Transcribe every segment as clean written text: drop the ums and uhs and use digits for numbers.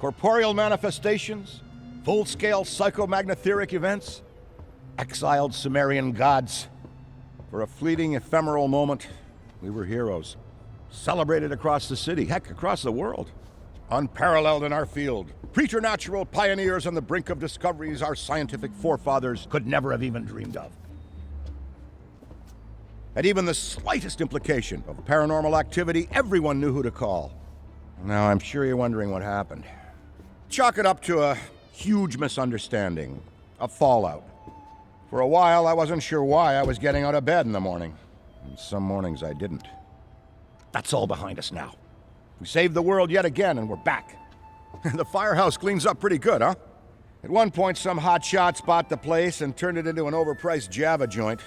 corporeal manifestations, full-scale psychomagnetheric events, exiled Sumerian gods. For a fleeting, ephemeral moment, we were heroes. Celebrated across the city, heck, across the world. Unparalleled in our field. Preternatural pioneers on the brink of discoveries our scientific forefathers could never have even dreamed of. At even the slightest implication of paranormal activity, everyone knew who to call. Now, I'm sure you're wondering what happened. Chalk it up to a huge misunderstanding, a fallout. For a while, I wasn't sure why I was getting out of bed in the morning. And some mornings I didn't. That's all behind us now. We saved the world yet again, and we're back. The firehouse cleans up pretty good, huh? At one point, some hotshots bought the place and turned it into an overpriced Java joint.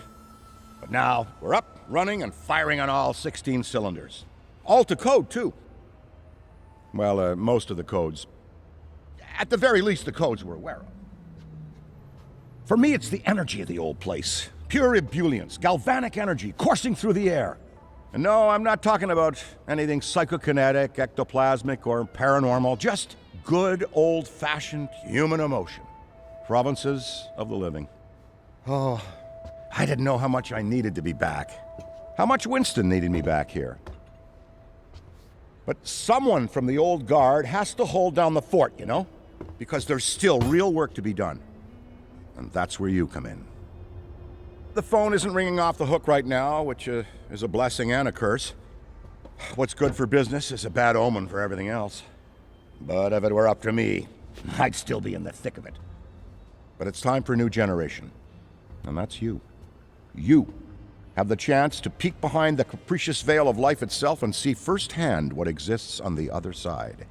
But now, we're up, running, and firing on all 16 cylinders. All to code, too. Well, most of the codes. At the very least, the codes we're aware of. For me, it's the energy of the old place. Pure ebullience, galvanic energy coursing through the air. And no, I'm not talking about anything psychokinetic, ectoplasmic, or paranormal. Just good, old-fashioned human emotion. Provinces of the living. Oh, I didn't know how much I needed to be back. How much Winston needed me back here. But someone from the old guard has to hold down the fort, you know? Because there's still real work to be done. And that's where you come in. The phone isn't ringing off the hook right now, which is a blessing and a curse. What's good for business is a bad omen for everything else. But if it were up to me, I'd still be in the thick of it. But it's time for a new generation. And that's you. You have the chance to peek behind the capricious veil of life itself and see firsthand what exists on the other side.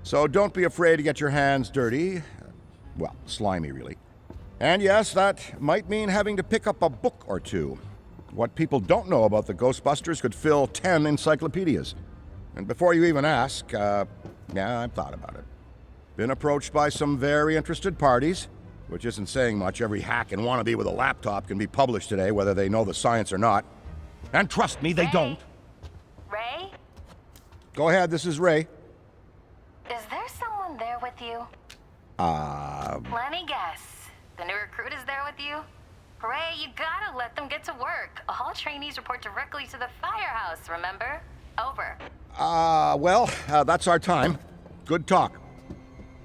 So don't be afraid to get your hands dirty. Well, slimy, really. And yes, that might mean having to pick up a book or two. What people don't know about the Ghostbusters could fill 10 encyclopedias. And before you even ask, yeah, I've thought about it. Been approached by some very interested parties, which isn't saying much. Every hack and wannabe with a laptop can be published today, whether they know the science or not. And trust me, they don't. Ray? Go ahead, this is Ray. Is there someone there with you? Let me guess. The new recruit is there with you? Ray, you gotta let them get to work. All trainees report directly to the firehouse, remember? Over. Well, that's our time. Good talk.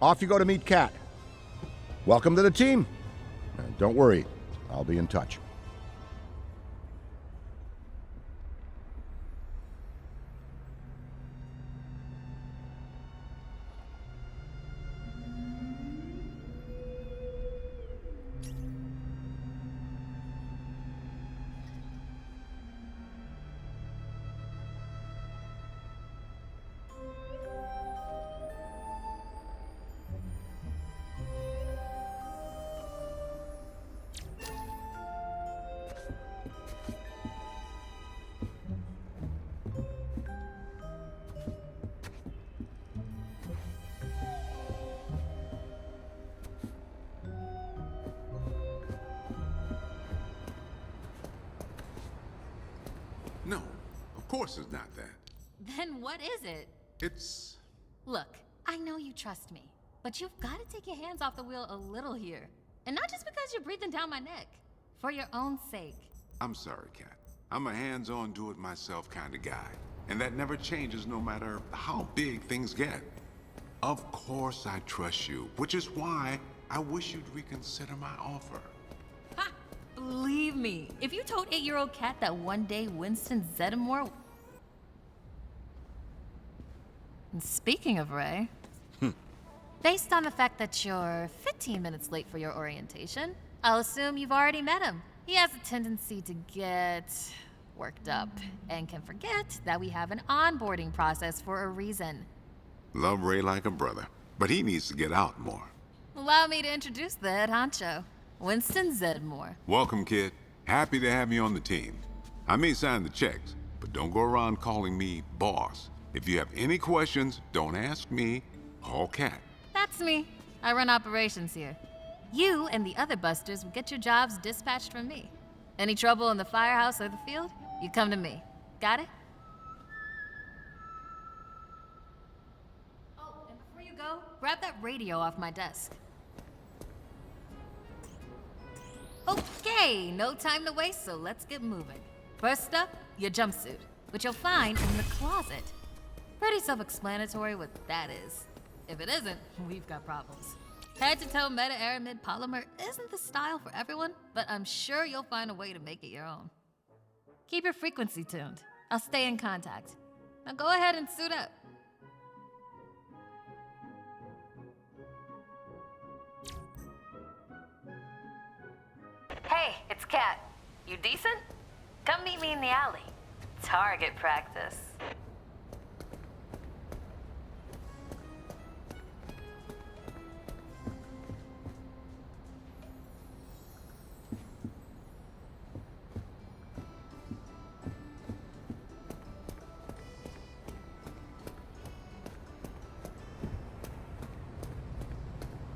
Off you go to meet Kat. Welcome to the team. Don't worry, I'll be in touch. No, of course it's not that. Then what is it? It's... Look, I know you trust me, but you've got to take your hands off the wheel a little here. And not just because you're breathing down my neck. For your own sake. I'm sorry, Kat. I'm a hands-on, do-it-myself kind of guy. And that never changes no matter how big things get. Of course I trust you, which is why I wish you'd reconsider my offer. Ha! Believe me, if you told 8-year-old Kat that one day Winston Zeddemore... And speaking of Ray... based on the fact that you're 15 minutes late for your orientation, I'll assume you've already met him. He has a tendency to get worked up and can forget that we have an onboarding process for a reason. Love Ray like a brother, but he needs to get out more. Allow me to introduce the head honcho, Winston Zeddemore. Welcome, kid. Happy to have you on the team. I may sign the checks, but don't go around calling me boss. If you have any questions, don't ask me, call Kat. That's me. I run operations here. You and the other busters will get your jobs dispatched from me. Any trouble in the firehouse or the field, you come to me. Got it? Oh, and before you go, grab that radio off my desk. Okay, no time to waste, so let's get moving. First up, your jumpsuit, which you'll find in the closet. Pretty self-explanatory what that is. If it isn't, we've got problems. Head-to-toe meta-aramid polymer isn't the style for everyone, but I'm sure you'll find a way to make it your own. Keep your frequency tuned. I'll stay in contact. Now go ahead and suit up. Hey, it's Kat. You decent? Come meet me in the alley. Target practice.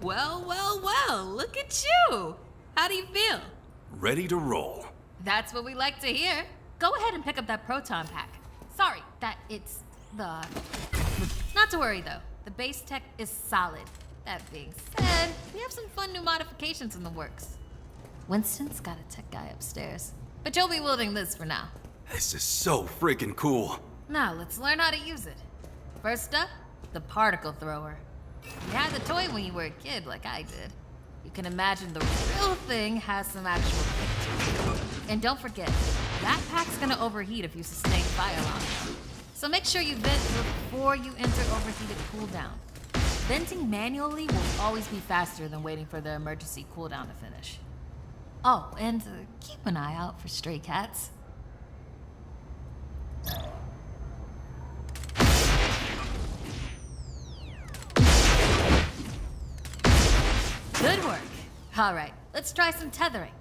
Well, well, well, look at you. How do you feel? Ready to roll. That's what we like to hear. Go ahead and pick up that proton pack. Sorry, it's the... Not to worry though, the base tech is solid. That being said, we have some fun new modifications in the works. Winston's got a tech guy upstairs, but you'll be wielding this for now. This is so freaking cool. Now, let's learn how to use it. First up, the particle thrower. You had the toy when you were a kid, like I did. You can imagine the real thing has some actual kick to it. And don't forget, that pack's gonna overheat if you sustain fire on it. So make sure you vent before you enter overheated cooldown. Venting manually will always be faster than waiting for the emergency cooldown to finish. Oh, and keep an eye out for stray cats. Good work. All right, let's try some tethering.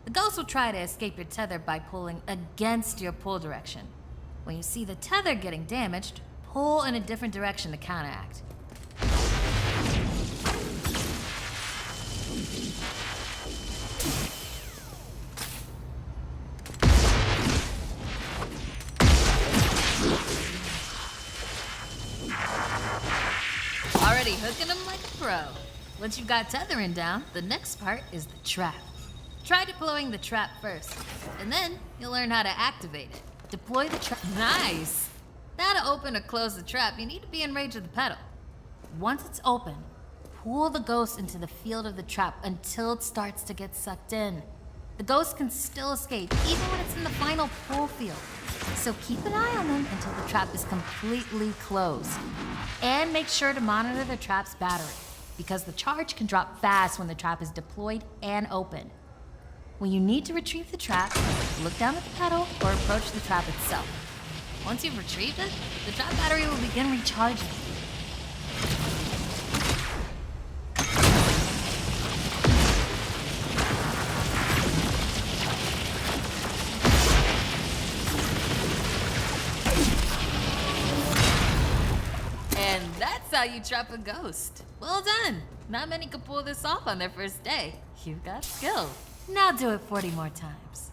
The ghost will try to escape your tether by pulling against your pull direction. When you see the tether getting damaged, pull in a different direction to counteract. Already hooking them like a pro. Once you've got tethering down, the next part is the trap. Try deploying the trap first, and then you'll learn how to activate it. Deploy the trap. Nice! Now to open or close the trap, you need to be in range of the pedal. Once it's open, pull the ghost into the field of the trap until it starts to get sucked in. The ghost can still escape, even when it's in the final pull field. So keep an eye on them until the trap is completely closed. And make sure to monitor the trap's battery, because the charge can drop fast when the trap is deployed and open. When you need to retrieve the trap, look down at the pedal or approach the trap itself. Once you've retrieved it, the trap battery will begin recharging. And that's how you trap a ghost. Well done. Not many could pull this off on their first day. You've got skill. Now do it 40 more times.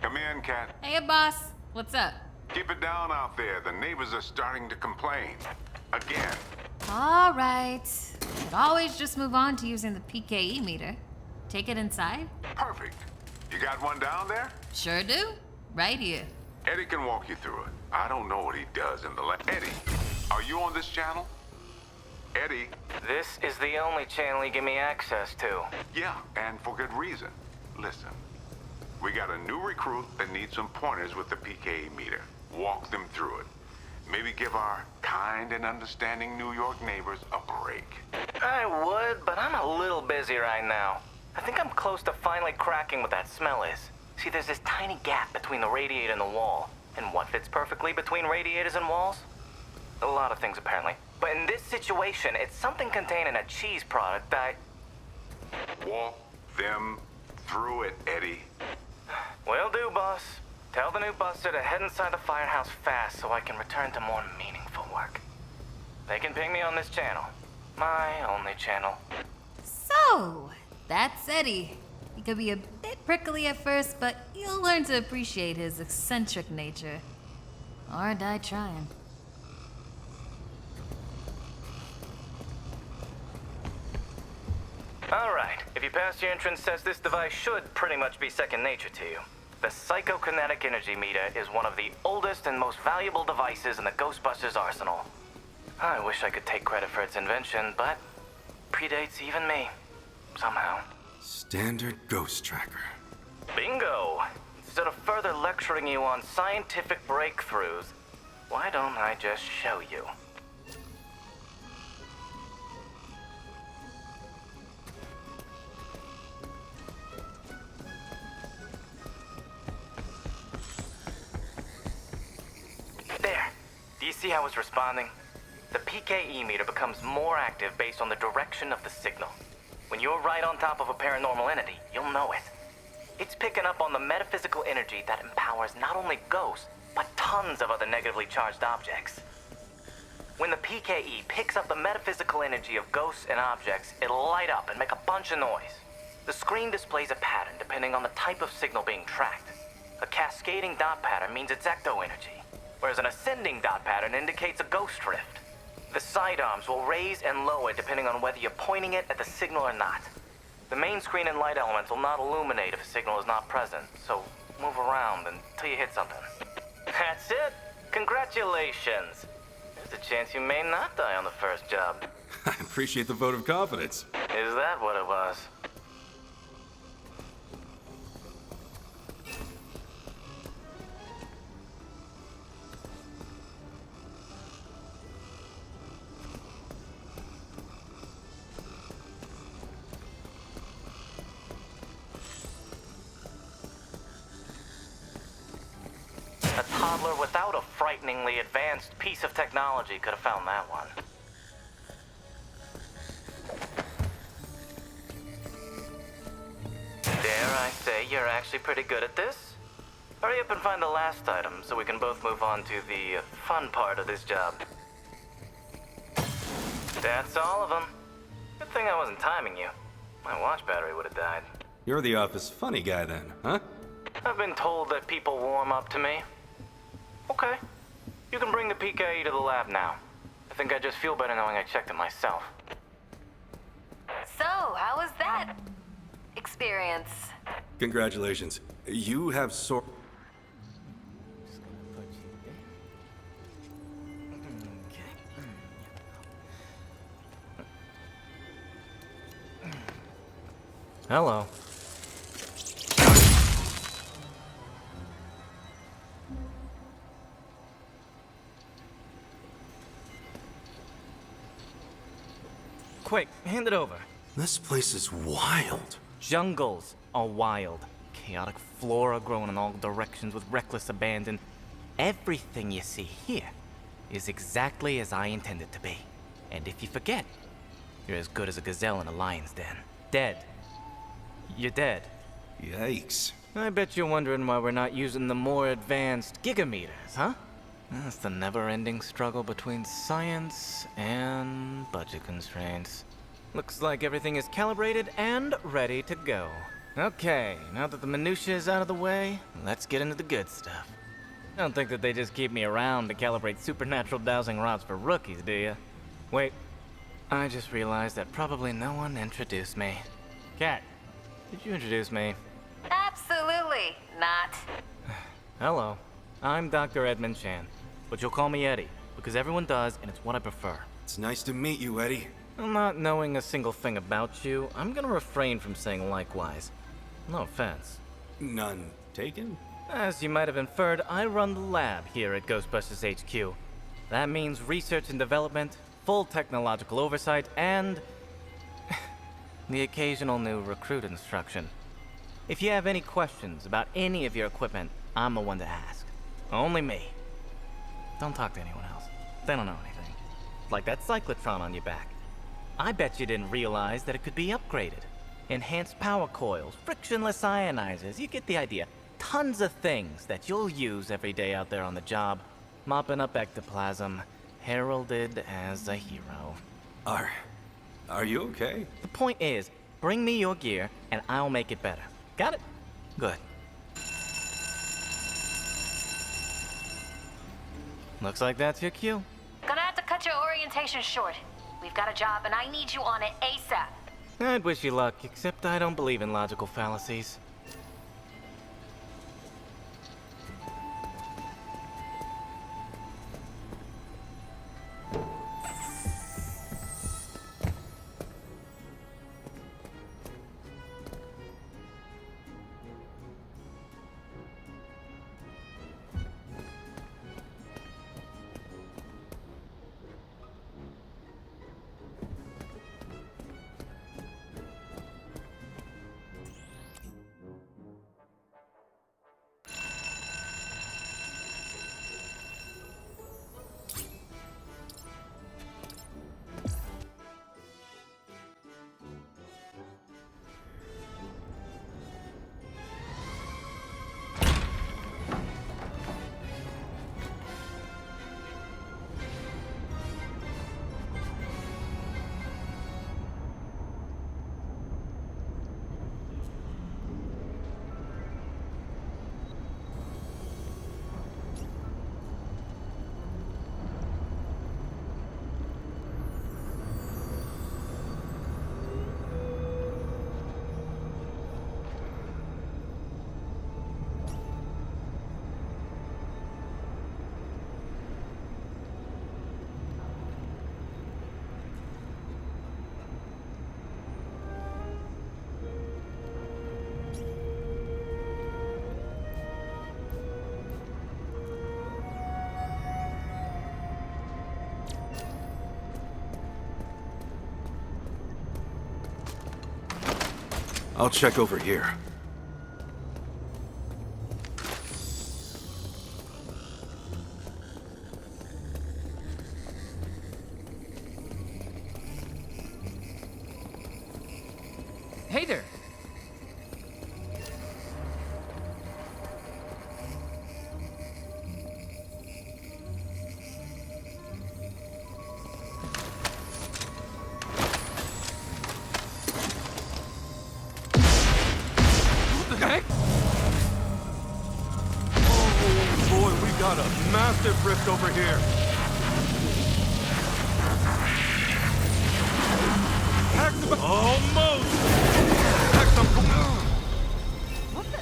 Come in, Kat. Hey, boss. What's up? Keep it down out there. The neighbors are starting to complain. Again. All right. Could always just move on to using the PKE meter. Take it inside? Perfect. You got one down there? Sure do. Right here. Eddie can walk you through it. I don't know what he does in the Eddie, are you on this channel? Eddie? This is the only channel you give me access to. Yeah, and for good reason. Listen, we got a new recruit that needs some pointers with the PKE meter. Walk them through it. Maybe give our kind and understanding New York neighbors a break. I would, but I'm a little busy right now. I think I'm close to finally cracking what that smell is. See, there's this tiny gap between the radiator and the wall. And what fits perfectly between radiators and walls? A lot of things, apparently. But in this situation, it's something contained in a cheese product that... Walk them through it, Eddie. Will do, boss. Tell the new buster to head inside the firehouse fast so I can return to more meaningful work. They can ping me on this channel. My only channel. So, that's Eddie. He could be a bit prickly at first, but you'll learn to appreciate his eccentric nature. Or die trying. Alright, if you pass your entrance test, this device should pretty much be second nature to you. The psychokinetic energy meter is one of the oldest and most valuable devices in the Ghostbusters arsenal. I wish I could take credit for its invention, but predates even me. Somehow. Standard ghost tracker. Bingo! Instead of further lecturing you on scientific breakthroughs, why don't I just show you? There. Do you see how it's responding? The PKE meter becomes more active based on the direction of the signal. When you're right on top of a paranormal entity, you'll know it. It's picking up on the metaphysical energy that empowers not only ghosts, but tons of other negatively charged objects. When the PKE picks up the metaphysical energy of ghosts and objects, it'll light up and make a bunch of noise. The screen displays a pattern depending on the type of signal being tracked. A cascading dot pattern means it's ecto energy, whereas an ascending dot pattern indicates a ghost drift. The sidearms will raise and lower depending on whether you're pointing it at the signal or not. The main screen and light elements will not illuminate if a signal is not present, so move around until you hit something. That's it! Congratulations! There's a chance you may not die on the first job. I appreciate the vote of confidence. Is that what it was? A toddler without a frighteningly advanced piece of technology could have found that one. Dare I say you're actually pretty good at this? Hurry up and find the last item so we can both move on to the fun part of this job. That's all of them. Good thing I wasn't timing you. My watch battery would have died. You're the office funny guy then, huh? I've been told that people warm up to me. Okay. You can bring the PKE to the lab now. I think I just feel better knowing I checked it myself. So, how was that experience? Congratulations. You have Hello. Quick, hand it over. This place is wild. Jungles are wild. Chaotic flora growing in all directions with reckless abandon. Everything you see here is exactly as I intended to be. And if you forget, you're as good as a gazelle in a lion's den. Dead. You're dead. Yikes. I bet you're wondering why we're not using the more advanced gigameters, huh? That's the never-ending struggle between science and budget constraints. Looks like everything is calibrated and ready to go. Okay, now that the minutiae is out of the way, let's get into the good stuff. I don't think that they just keep me around to calibrate supernatural dowsing rods for rookies, do you? Wait, I just realized that probably no one introduced me. Kat, did you introduce me? Absolutely not. Hello, I'm Dr. Edmund Chan, but you'll call me Eddie, because everyone does, and it's what I prefer. It's nice to meet you, Eddie. Not knowing a single thing about you, I'm gonna refrain from saying likewise. No offense. None taken? As you might have inferred, I run the lab here at Ghostbusters HQ. That means research and development, full technological oversight, and the occasional new recruit instruction. If you have any questions about any of your equipment, I'm the one to ask. Only me. Don't talk to anyone else. They don't know anything. Like that cyclotron on your back. I bet you didn't realize that it could be upgraded. Enhanced power coils, frictionless ionizers, you get the idea. Tons of things that you'll use every day out there on the job. Mopping up ectoplasm, heralded as a hero. Are you okay? The point is, bring me your gear and I'll make it better. Got it? Good. Looks like that's your cue. Gonna have to cut your orientation short. We've got a job and I need you on it ASAP. I'd wish you luck, except I don't believe in logical fallacies. I'll check over here. Hey there. What the heck? Oh boy, we got a massive rift over here. Almost! What the?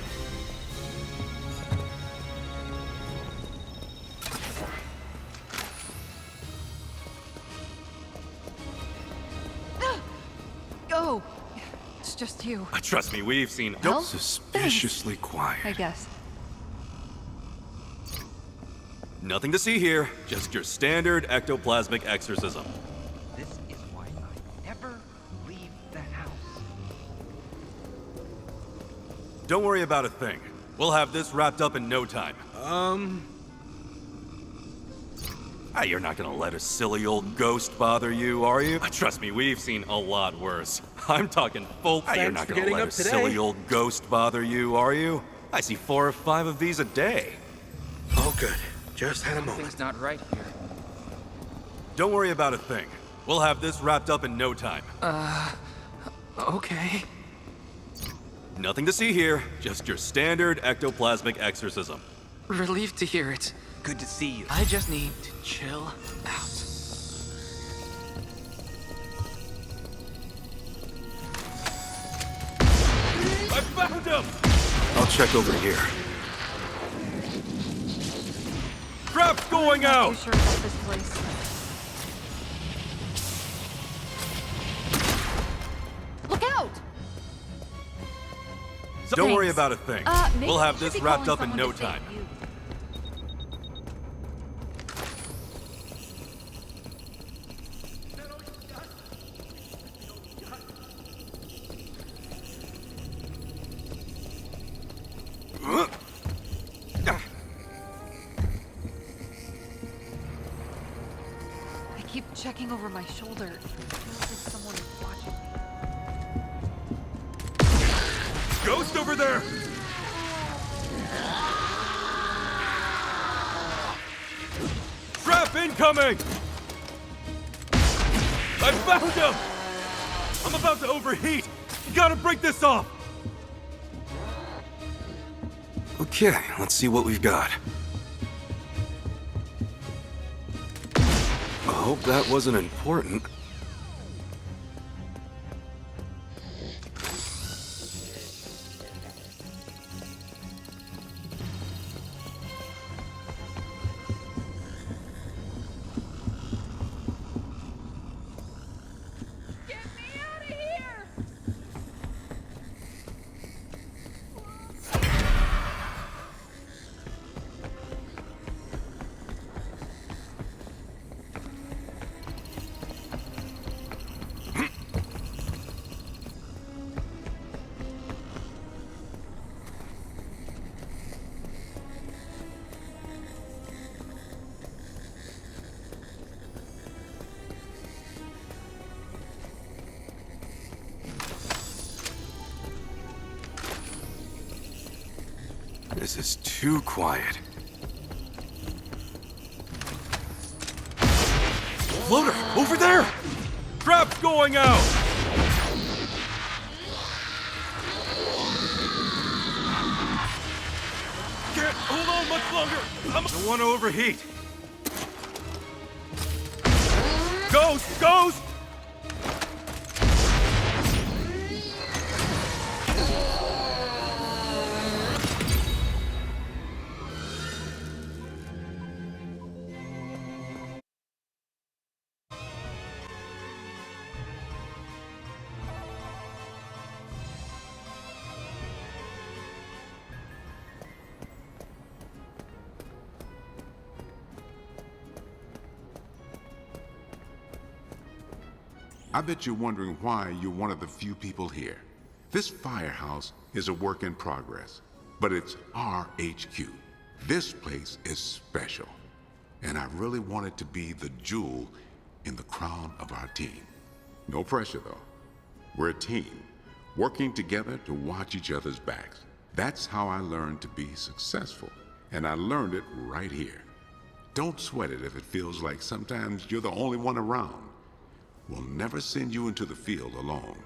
Oh, it's just you, Trust me, we've seen Well, suspiciously quiet. I guess. Nothing to see here, just your standard ectoplasmic exorcism. This is why I never leave the house. Don't worry about a thing. We'll have this wrapped up in no time. You're not gonna let a silly old ghost bother you, are you? Trust me, we've seen a lot worse. I'm talking full. You're not gonna let a silly old ghost bother you, are you? I see 4 or 5 of these a day. All good. Just had a moment. Something's not right here. Don't worry about a thing. We'll have this wrapped up in no time. Okay. Nothing to see here, just your standard ectoplasmic exorcism. Relieved to hear it. Good to see you. I just need to chill out. I found him! I'll check over here. Trap's going I'm out! not too sure about this place. Look out! Don't worry Thanks. about a thing. Maybe We'll have you should this be wrapped calling up in someone no to save time. you. I keep checking over my shoulder. It feels like someone is watching me. Ghost over there! Trap incoming! I found him! I'm about to overheat! You gotta break this off! Okay, let's see what we've got. I hope that wasn't important. This is too quiet. Floater! Over there! Trap's going out! Can't hold on much longer! I don't want to overheat. Ghost! Ghost! I bet you're wondering why you're one of the few people here. This firehouse is a work in progress, but it's our HQ. This place is special, and I really want it to be the jewel in the crown of our team. No pressure, though. We're a team, working together to watch each other's backs. That's how I learned to be successful, and I learned it right here. Don't sweat it if it feels like sometimes you're the only one around. We'll never send you into the field alone.